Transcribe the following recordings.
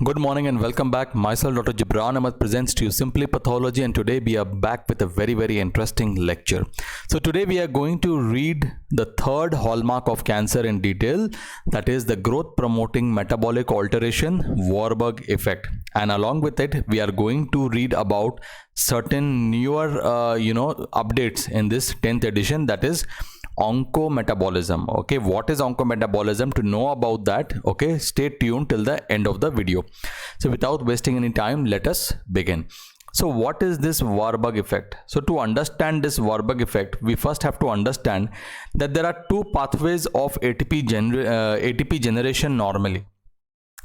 Good morning and welcome back. Myself Dr. JIBRAN Ahmed presents to you Simply Pathology, and today we are back with a very interesting lecture. So today we are going to read the third hallmark of cancer in detail, that is the growth promoting metabolic alteration, Warburg effect, and along with it we are going to read about certain newer updates in this 10th edition, that is oncometabolism. Okay, what is oncometabolism? To know about that, okay, stay tuned till the end of the video. So without wasting any time, let us begin. So what is this Warburg effect? So to understand this Warburg effect, we first have to understand that there are two pathways of ATP generation normally.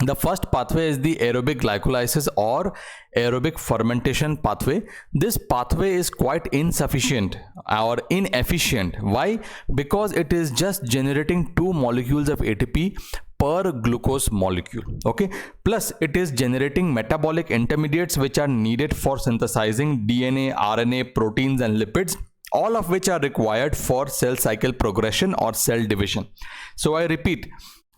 The first pathway is the aerobic glycolysis or aerobic fermentation pathway. This pathway is quite insufficient or inefficient. Why? Because it is just generating 2 molecules of ATP per glucose molecule. Okay, plus it is generating metabolic intermediates which are needed for synthesizing DNA, RNA, proteins and lipids, all of which are required for cell cycle progression or cell division. So I repeat,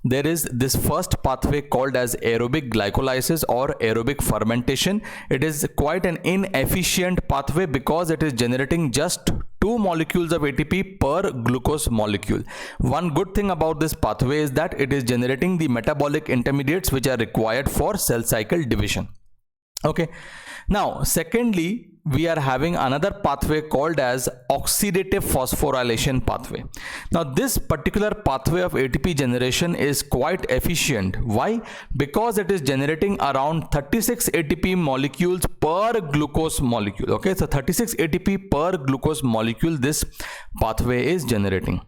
there is this first pathway called as aerobic glycolysis or aerobic fermentation. It is quite an inefficient pathway because it is generating just 2 molecules of ATP per glucose molecule. One good thing about this pathway is that it is generating the metabolic intermediates which are required for cell cycle division. Okay, now secondly, we are having another pathway called as oxidative phosphorylation pathway. Now this particular pathway of ATP generation is quite efficient. Why? Because it is generating around 36 ATP molecules per glucose molecule. Okay, so 36 ATP per glucose molecule this pathway is generating.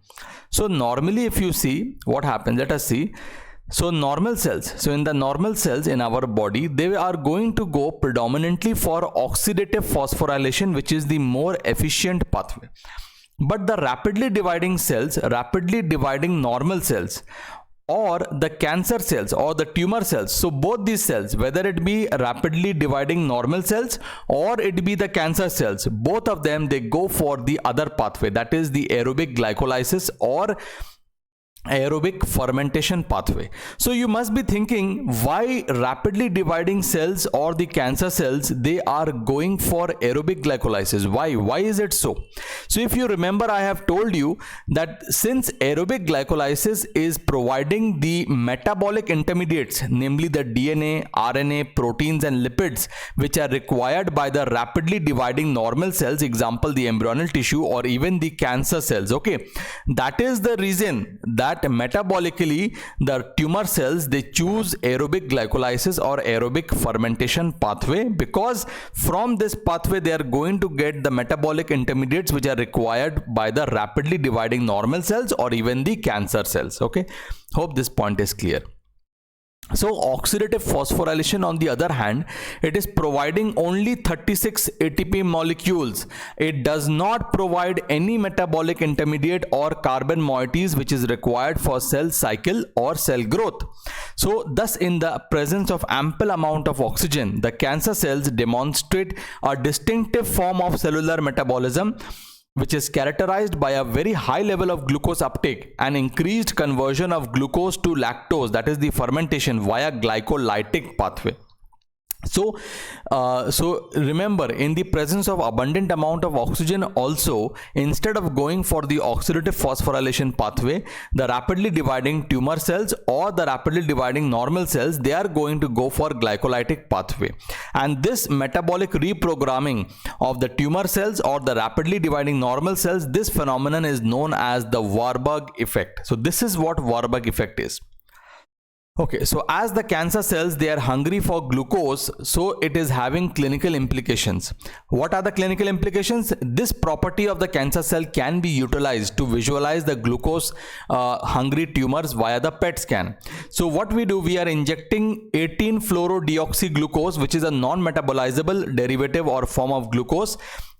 So normally if you see what happens, let us see. So normal cells, so in the normal cells in our body, they are going to go predominantly for oxidative phosphorylation, which is the more efficient pathway. But the rapidly dividing cells, rapidly dividing normal cells, or the cancer cells or the tumor cells, so both these cells, whether it be rapidly dividing normal cells or it be the cancer cells, both of them, they go for the other pathway, that is the aerobic glycolysis or aerobic fermentation pathway. So you must be thinking, why rapidly dividing cells or the cancer cells, they are going for aerobic glycolysis? Why is it so? So if you remember, I have told you that since aerobic glycolysis is providing the metabolic intermediates, namely the DNA, RNA, proteins and lipids, which are required by the rapidly dividing normal cells, example the embryonal tissue or even the cancer cells. Okay, that is the reason that metabolically the tumor cells, they choose aerobic glycolysis or aerobic fermentation pathway, because from this pathway they are going to get the metabolic intermediates which are required by the rapidly dividing normal cells or even the cancer cells. Okay, hope this point is clear. So oxidative phosphorylation, on the other hand, it is providing only 36 ATP molecules. It does not provide any metabolic intermediate or carbon moieties which is required for cell cycle or cell growth. So thus, in the presence of ample amount of oxygen, the cancer cells demonstrate a distinctive form of cellular metabolism which is characterized by a very high level of glucose uptake and increased conversion of glucose to lactose, that is the fermentation via glycolytic pathway. So remember, in the presence of abundant amount of oxygen also, instead of going for the oxidative phosphorylation pathway, the rapidly dividing tumor cells or the rapidly dividing normal cells, they are going to go for glycolytic pathway. And this metabolic reprogramming of the tumor cells or the rapidly dividing normal cells, this phenomenon is known as the Warburg effect. So this is what Warburg effect is. Okay, so as the cancer cells, they are hungry for glucose, so it is having clinical implications. What are the clinical implications? This property of the cancer cell can be utilized to visualize the glucose hungry tumors via the PET scan. So what we do, we are injecting 18-fluorodeoxyglucose, which is a non-metabolizable derivative or form of glucose,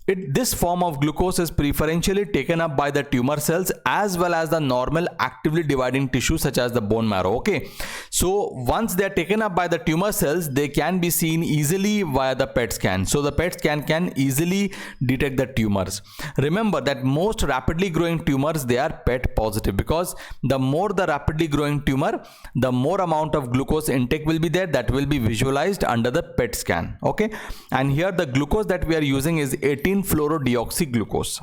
This form of glucose is preferentially taken up by the tumor cells as well as the normal actively dividing tissue such as the bone marrow. Okay, so once they are taken up by the tumor cells, they can be seen easily via the PET scan. So the PET scan can easily detect the tumors. Remember that most rapidly growing tumors, they are PET positive, because the more the rapidly growing tumor, the more amount of glucose intake will be there, that will be visualized under the PET scan. Okay, and here the glucose that we are using is 18-fluorodeoxyglucose.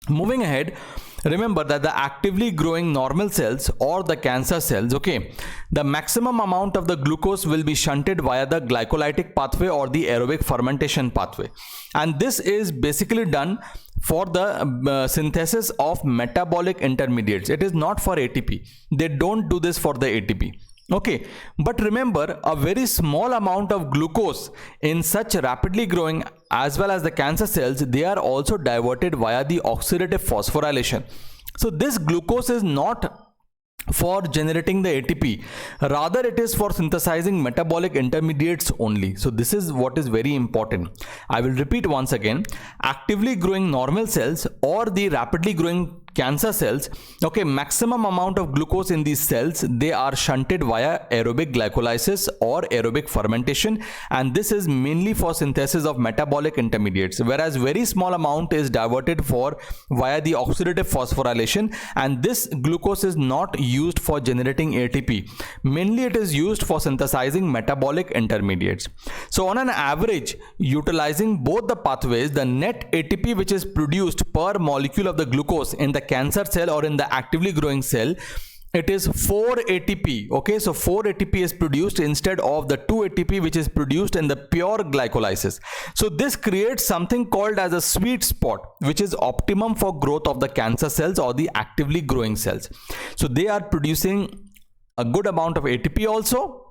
Moving ahead, remember that the actively growing normal cells or the cancer cells, okay, the maximum amount of the glucose will be shunted via the glycolytic pathway or the aerobic fermentation pathway, and this is basically done for the synthesis of metabolic intermediates. It is not for ATP. They don't do this for the ATP. Okay, but remember, a very small amount of glucose in such rapidly growing as well as the cancer cells, they are also diverted via the oxidative phosphorylation. So this glucose is not for generating the ATP, rather it is for synthesizing metabolic intermediates only. So this is what is very important. I will repeat once again: actively growing normal cells or the rapidly growing cancer cells, okay, maximum amount of glucose in these cells, they are shunted via aerobic glycolysis or aerobic fermentation, and this is mainly for synthesis of metabolic intermediates, whereas very small amount is diverted for via the oxidative phosphorylation, and this glucose is not used for generating ATP. Mainly it is used for synthesizing metabolic intermediates. So on an average, utilizing both the pathways, the net ATP which is produced per molecule of the glucose in the cancer cell or in the actively growing cell, it is 4 ATP. Okay, so 4 ATP is produced instead of the 2 ATP which is produced in the pure glycolysis. So this creates something called as a sweet spot, which is optimum for growth of the cancer cells or the actively growing cells. So they are producing a good amount of ATP also,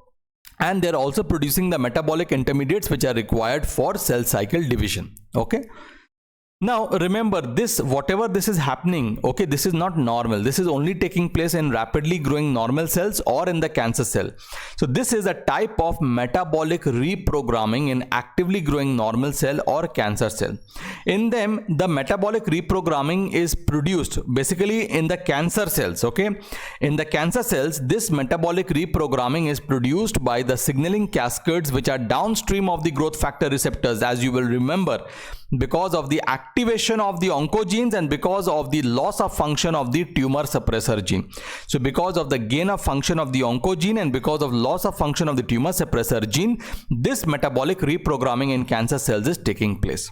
and they're also producing the metabolic intermediates which are required for cell cycle division. Okay. Now remember this, whatever this is happening, okay, this is not normal. This is only taking place in rapidly growing normal cells or in the cancer cell. So this is a type of metabolic reprogramming in actively growing normal cell or cancer cell. In them, the metabolic reprogramming is produced basically in the cancer cells. Okay, in the cancer cells, this metabolic reprogramming is produced by the signaling cascades which are downstream of the growth factor receptors, as you will remember, because of the activation of the oncogenes and because of the loss of function of the tumor suppressor gene. So because of the gain of function of the oncogene and because of loss of function of the tumor suppressor gene, this metabolic reprogramming in cancer cells is taking place.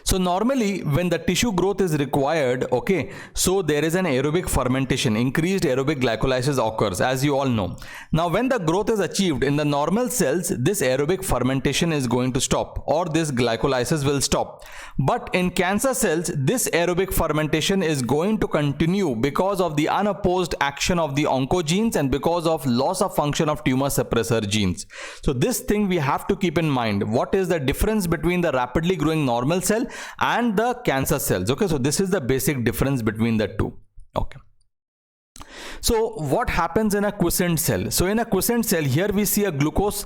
So normally when the tissue growth is required, okay, so there is an aerobic fermentation, increased aerobic glycolysis occurs, as you all know. Now when the growth is achieved in the normal cells, this aerobic fermentation is going to stop, or this glycolysis will stop. But in cancer cells, this aerobic fermentation is going to continue because of the unopposed action of the oncogenes and because of loss of function of tumor suppressor genes. So this thing we have to keep in mind. What is the difference between the rapidly growing normal cell and the cancer cells? Okay, so this is the basic difference between the two. Okay. So what happens in a quiescent cell? So in a quiescent cell, here we see a glucose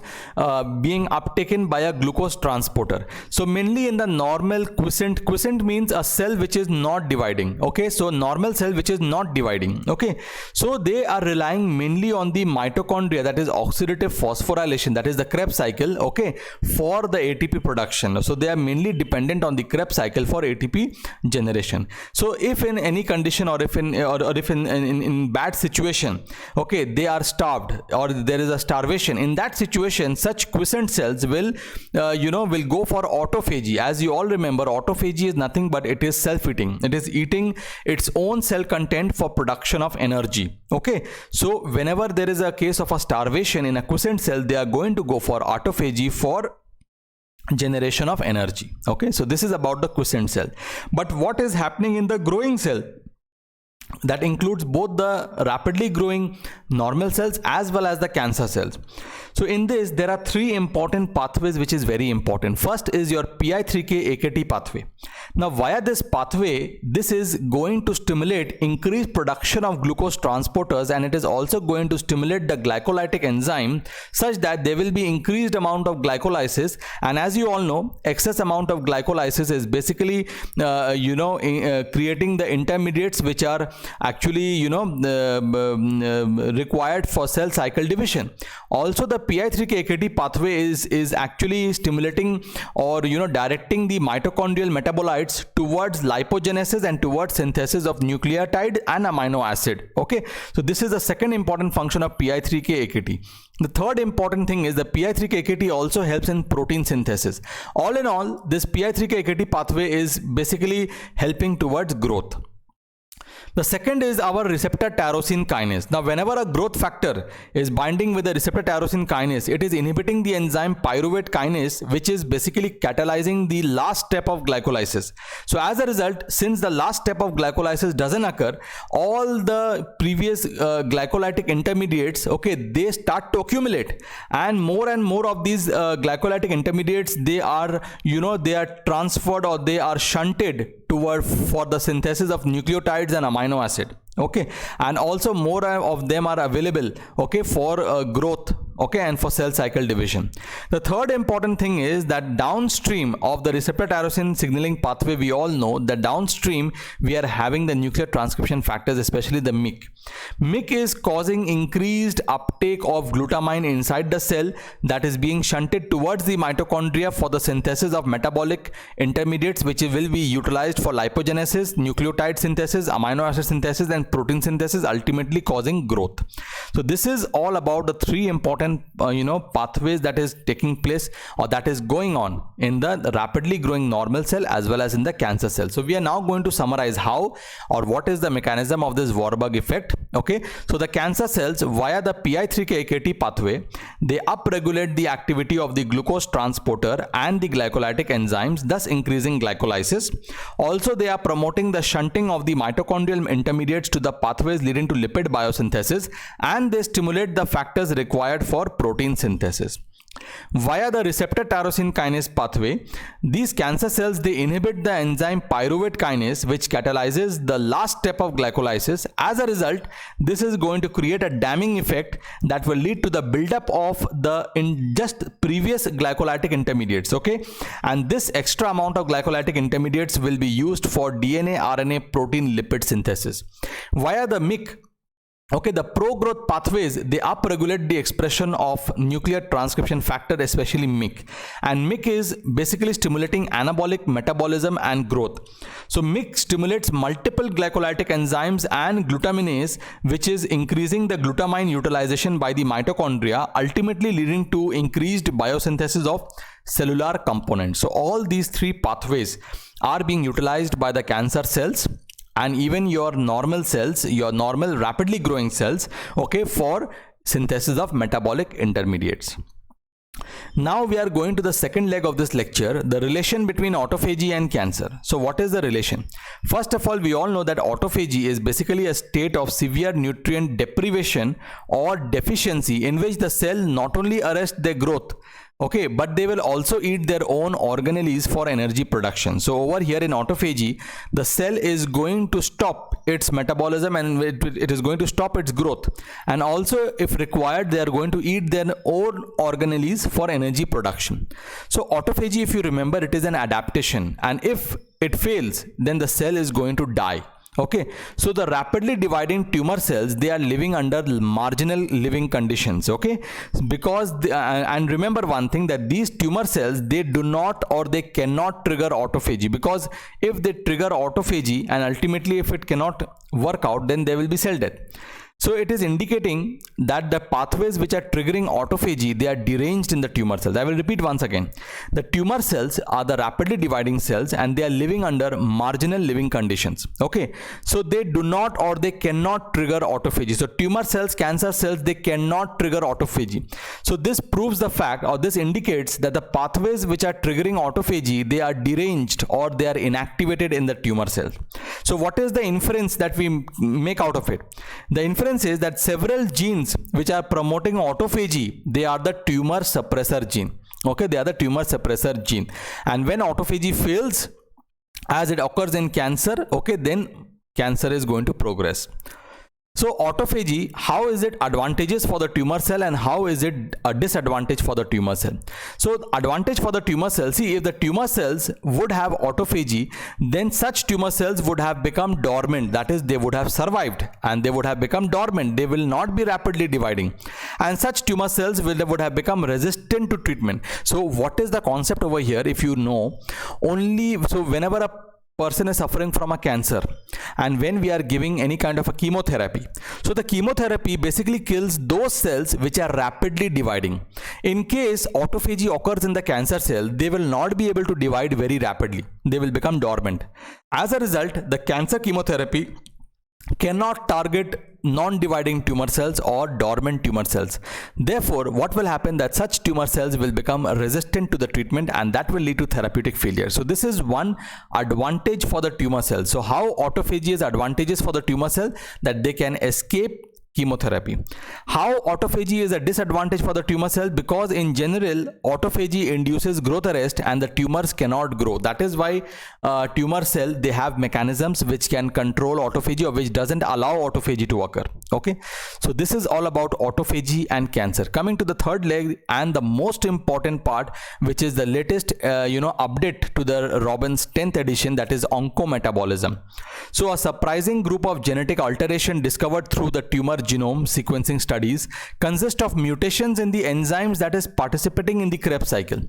being uptaken by a glucose transporter. So mainly in the normal quiescent means a cell which is not dividing. Okay, so normal cell which is not dividing. Okay, so they are relying mainly on the mitochondria, that is oxidative phosphorylation, that is the Krebs cycle, okay, for the ATP production. So they are mainly dependent on the Krebs cycle for ATP generation. So if in any condition or if in bad situation, okay, they are starved or there is a starvation, in that situation such quiescent cells will will go for autophagy. As you all remember, autophagy is nothing but it is self-eating. It is eating its own cell content for production of energy. Okay, so whenever there is a case of a starvation in a quiescent cell, they are going to go for autophagy for generation of energy. Okay, so this is about the quiescent cell. But what is happening in the growing cell? that includes both the rapidly growing normal cells as well as the cancer cells. So in this, there are three important pathways which is very important. First is your PI3K AKT pathway. Now via this pathway, this is going to stimulate increased production of glucose transporters, and it is also going to stimulate the glycolytic enzyme such that there will be increased amount of glycolysis. And as you all know, excess amount of glycolysis is basically creating the intermediates which are actually required for cell cycle division. Also the PI3K AKT pathway is actually stimulating or directing the mitochondrial metabolites towards lipogenesis and towards synthesis of nucleotide and amino acid. Okay, so this is the second important function of PI3K AKT. The third important thing is the PI3K AKT also helps in protein synthesis. All in all, this PI3K AKT pathway is basically helping towards growth. The second is our receptor tyrosine kinase. Now whenever a growth factor is binding with the receptor tyrosine kinase, it is inhibiting the enzyme pyruvate kinase, which is basically catalyzing the last step of glycolysis. So as a result, since the last step of glycolysis doesn't occur, all the previous glycolytic intermediates, okay, they start to accumulate, and more of these glycolytic intermediates, they are transferred or they are shunted for the synthesis of nucleotides and amino acid. Okay, and also more of them are available, okay, for growth, okay, and for cell cycle division. The third important thing is that downstream of the receptor tyrosine signaling pathway, we all know that downstream we are having the nuclear transcription factors, especially the MYC. MYC is causing increased uptake of glutamine inside the cell that is being shunted towards the mitochondria for the synthesis of metabolic intermediates, which will be utilized for lipogenesis, nucleotide synthesis, amino acid synthesis, and protein synthesis, ultimately causing growth. So this is all about the three important pathways that is taking place or that is going on in the rapidly growing normal cell as well as in the cancer cell. So we are now going to summarize how or what is the mechanism of this Warburg effect. Okay, so the cancer cells via the PI3K AKT pathway, they upregulate the activity of the glucose transporter and the glycolytic enzymes, thus increasing glycolysis. Also they are promoting the shunting of the mitochondrial intermediates to the pathways leading to lipid biosynthesis, and they stimulate the factors required for protein synthesis. Via the receptor tyrosine kinase pathway, these cancer cells, they inhibit the enzyme pyruvate kinase, which catalyzes the last step of glycolysis. As a result, this is going to create a damming effect that will lead to the buildup of the just previous glycolytic intermediates. Okay, and this extra amount of glycolytic intermediates will be used for DNA, RNA, protein, lipid synthesis. Via the MYC, okay, the pro-growth pathways, they upregulate the expression of nuclear transcription factor, especially MYC. And MYC is basically stimulating anabolic metabolism and growth. So MYC stimulates multiple glycolytic enzymes and glutaminase, which is increasing the glutamine utilization by the mitochondria, ultimately leading to increased biosynthesis of cellular components. So all these three pathways are being utilized by the cancer cells and even your normal cells, your normal rapidly growing cells, okay, for synthesis of metabolic intermediates. Now we are going to the second leg of this lecture, the relation between autophagy and cancer. So what is the relation? First of all, we all know that autophagy is basically a state of severe nutrient deprivation or deficiency in which the cell not only arrests their growth, okay, but they will also eat their own organelles for energy production. So over here in autophagy, the cell is going to stop its metabolism and it is going to stop its growth, and also if required they are going to eat their own organelles for energy production. So autophagy, if you remember, it is an adaptation, and if it fails, then the cell is going to die. Okay, so the rapidly dividing tumor cells, they are living under marginal living conditions, okay, because and remember one thing, that these tumor cells, they do not or they cannot trigger autophagy, because if they trigger autophagy and ultimately if it cannot work out, then there will be cell death. So it is indicating that the pathways which are triggering autophagy, they are deranged in the tumor cells. I will repeat once again. The tumor cells are the rapidly dividing cells and they are living under marginal living conditions. Okay. So they do not or they cannot trigger autophagy. So tumor cells, cancer cells, they cannot trigger autophagy. So this proves the fact, or this indicates that the pathways which are triggering autophagy, they are deranged or they are inactivated in the tumor cells. So what is the inference that we make out of it? The inference is that several genes which are promoting autophagy, they are the tumor suppressor gene. Okay, they are the tumor suppressor gene, and when autophagy fails, as it occurs in cancer, okay, then cancer is going to progress. So autophagy, how is it advantageous for the tumor cell and how is it a disadvantage for the tumor cell? So advantage for the tumor cell, see, if the tumor cells would have autophagy, then such tumor cells would have become dormant, that is, they would have survived and they would have become dormant, they will not be rapidly dividing, and such tumor cells would have become resistant to treatment. So what is the concept over here? If you know, whenever a person is suffering from a cancer and when we are giving any kind of a chemotherapy, so the chemotherapy basically kills those cells which are rapidly dividing. In case autophagy occurs in the cancer cell, they will not be able to divide very rapidly, they will become dormant. As a result, the cancer chemotherapy cannot target non-dividing tumor cells or dormant tumor cells. Therefore, what will happen, that such tumor cells will become resistant to the treatment and that will lead to therapeutic failure. So this is one advantage for the tumor cells. So how autophagy is advantageous for the tumor cell? That they can escape chemotherapy. How autophagy is a disadvantage for the tumor cell? Because in general, autophagy induces growth arrest and the tumors cannot grow. That is why tumor cell, they have mechanisms which can control autophagy or which doesn't allow autophagy to occur. Okay, so this is all about autophagy and cancer. Coming to the third leg and the most important part, which is the latest update to the Robbin's 10th edition, that is oncometabolism. So a surprising group of genetic alteration discovered through the tumor genome sequencing studies consist of mutations in the enzymes that is participating in the Krebs cycle.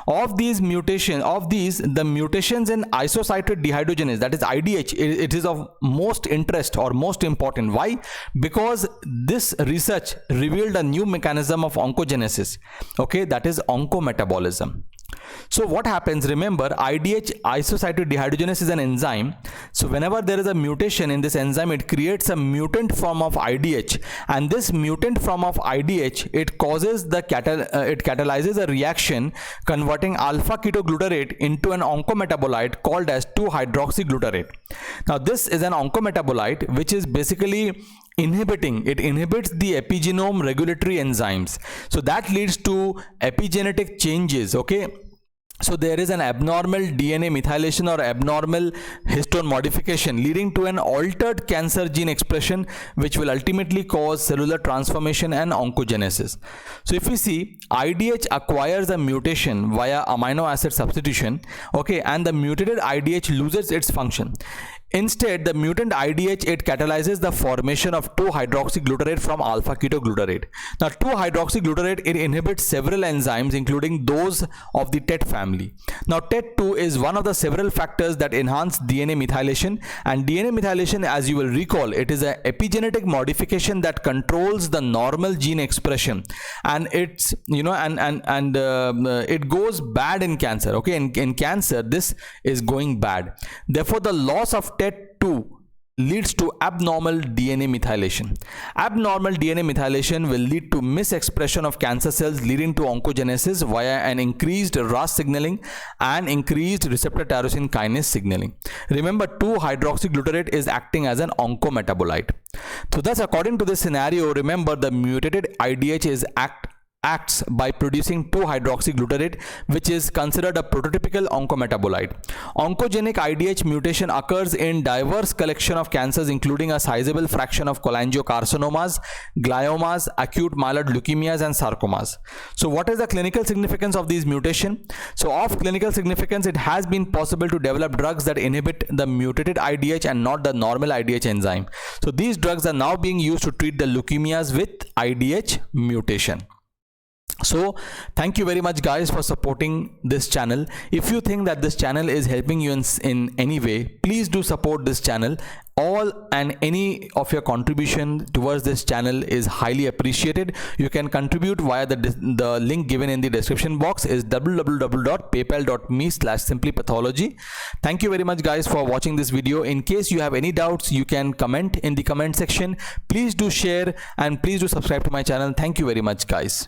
Of these mutations, the mutations in isocytate dehydrogenase, that is IDH, it is of most interest or most important. Why? Because this research revealed a new mechanism of oncogenesis, okay, that is oncometabolism. So what happens, remember, IDH, isocytate dehydrogenase, is an enzyme. So whenever there is a mutation in this enzyme, it creates a mutant form of IDH, and this mutant form of IDH, it causes it catalyzes a reaction converting alpha ketoglutarate into an oncometabolite called as 2-hydroxyglutarate. Now this is an oncometabolite which is basically inhibits the epigenome regulatory enzymes. So that leads to epigenetic changes, okay. So there is an abnormal DNA methylation or abnormal histone modification leading to an altered cancer gene expression, which will ultimately cause cellular transformation and oncogenesis. So if we see, IDH acquires a mutation via amino acid substitution, okay, and the mutated IDH loses its function. Instead, the mutant IDH, it catalyzes the formation of 2-hydroxyglutarate from alpha ketoglutarate. Now 2-hydroxyglutarate, it inhibits several enzymes including those of the TET family. Now TET2 is one of the several factors that enhance DNA methylation, and DNA methylation, as you will recall, it is an epigenetic modification that controls the normal gene expression, and it's it goes bad in cancer, okay. In cancer, this is going bad. Therefore, the loss of TET2 leads to abnormal DNA methylation. Abnormal DNA methylation will lead to misexpression of cancer cells, leading to oncogenesis via an increased RAS signaling and increased receptor tyrosine kinase signaling. Remember, 2-hydroxyglutarate is acting as an oncometabolite. So thus, according to this scenario, remember, the mutated IDH acts by producing 2-hydroxyglutarate, which is considered a prototypical oncometabolite. Oncogenic IDH mutation occurs in diverse collection of cancers, including a sizable fraction of cholangiocarcinomas, gliomas, acute myeloid leukemias, and sarcomas. So what is the clinical significance of these mutations? So of clinical significance, it has been possible to develop drugs that inhibit the mutated IDH and not the normal IDH enzyme. So these drugs are now being used to treat the leukemias with IDH mutation. So thank you very much, guys, for supporting this channel. If you think that this channel is helping you in any way, please do support this channel. All and any of your contribution towards this channel is highly appreciated. You can contribute via the link given in the description box, is www.paypal.me/simplypathology. Thank you very much, guys, for watching this video. In case you have any doubts, you can comment in the comment section. Please do share and please do subscribe to my channel. Thank you very much, guys.